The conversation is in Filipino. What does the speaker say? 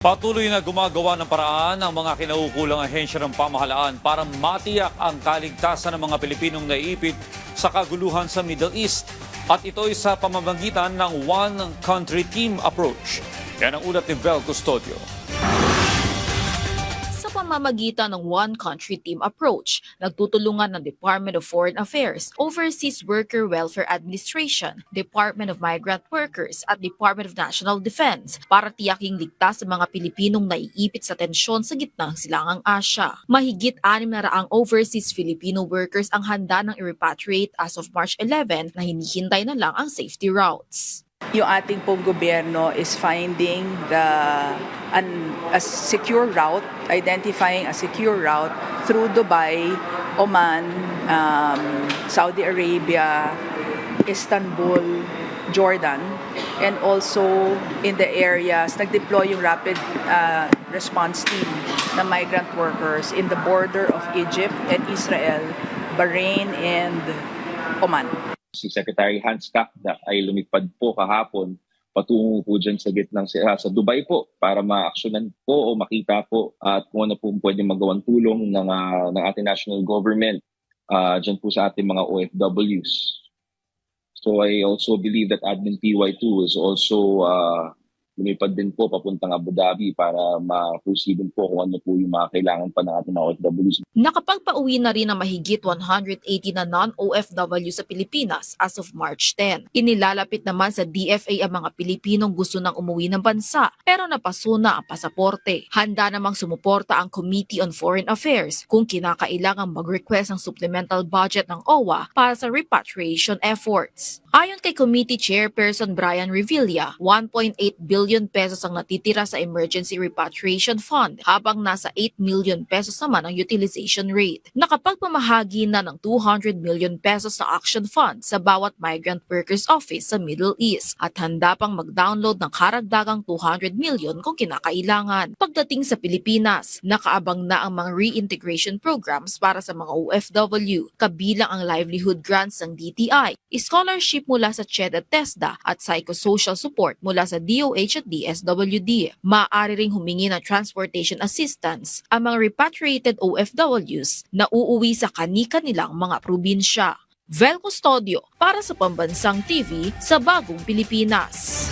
Patuloy na gumagawa ng paraan ang mga kinaukulang ahensya ng pamahalaan para matiyak ang kaligtasan ng mga Pilipinong naiipit sa kaguluhan sa Middle East. At ito ay sa pamamagitan ng One Country Team approach. Yan ang ulat ni Vel Custodio. Sa pamamagitan ng One Country Team approach, nagtutulungan ng Department of Foreign Affairs, Overseas Worker Welfare Administration, Department of Migrant Workers at Department of National Defense para tiyaking ligtas sa mga Pilipinong naiipit sa tensyon sa gitnang silangang Asya. Mahigit 600 overseas Filipino workers ang handa ng i-repatriate as of March 11 na hinihintay na lang ang safety routes. Yung ating pong gobyerno is finding a secure route, identifying a secure route through Dubai, Oman, Saudi Arabia, Istanbul, Jordan, and also in the areas, nag-deploy yung rapid response team na migrant workers in the border of Egypt and Israel, Bahrain, and Oman. Si Secretary Hans Kakda ay lumipad po kahapon patungo po dyan sa gitnang sa Dubai po para ma-actionan po o makita po at kung ano po pwede magawang tulong ng ating national government dyan po sa ating mga OFWs. So I also believe that Admin PY2 is also lumipad din po papuntang Abu Dhabi para ma-proceed din po kung ano po yung mga kailangan pa ng ating mga OFWs. Nakapagpauwi na rin ang mahigit 180 na non-OFW sa Pilipinas as of March 10. Inilalapit naman sa DFA ang mga Pilipinong gusto nang umuwi ng bansa pero napasuna ang pasaporte. Handa namang sumuporta ang Committee on Foreign Affairs kung kinakailangang mag-request ng supplemental budget ng OWA para sa repatriation efforts. Ayon kay Committee Chairperson Brian Revilla, 1.8 billion pesos ang natitira sa Emergency Repatriation Fund habang nasa 8 million pesos naman ang utilization rate. Nakapagpamahagi na ng 200 million pesos sa Action Fund sa bawat Migrant Workers Office sa Middle East at handa pang mag-download ng karagdagang 200 million kung kinakailangan. Pagdating sa Pilipinas, nakaabang na ang mga reintegration programs para sa mga OFW, kabilang ang livelihood grants ng DTI, scholarship mula sa CHED at TESDA at psychosocial support mula sa DOH at DSWD. Maaari ring humingi ng transportation assistance ang mga repatriated OFWs na uuwi sa kani-kanilang mga probinsya. Vel Custodio para sa Pambansang TV sa Bagong Pilipinas.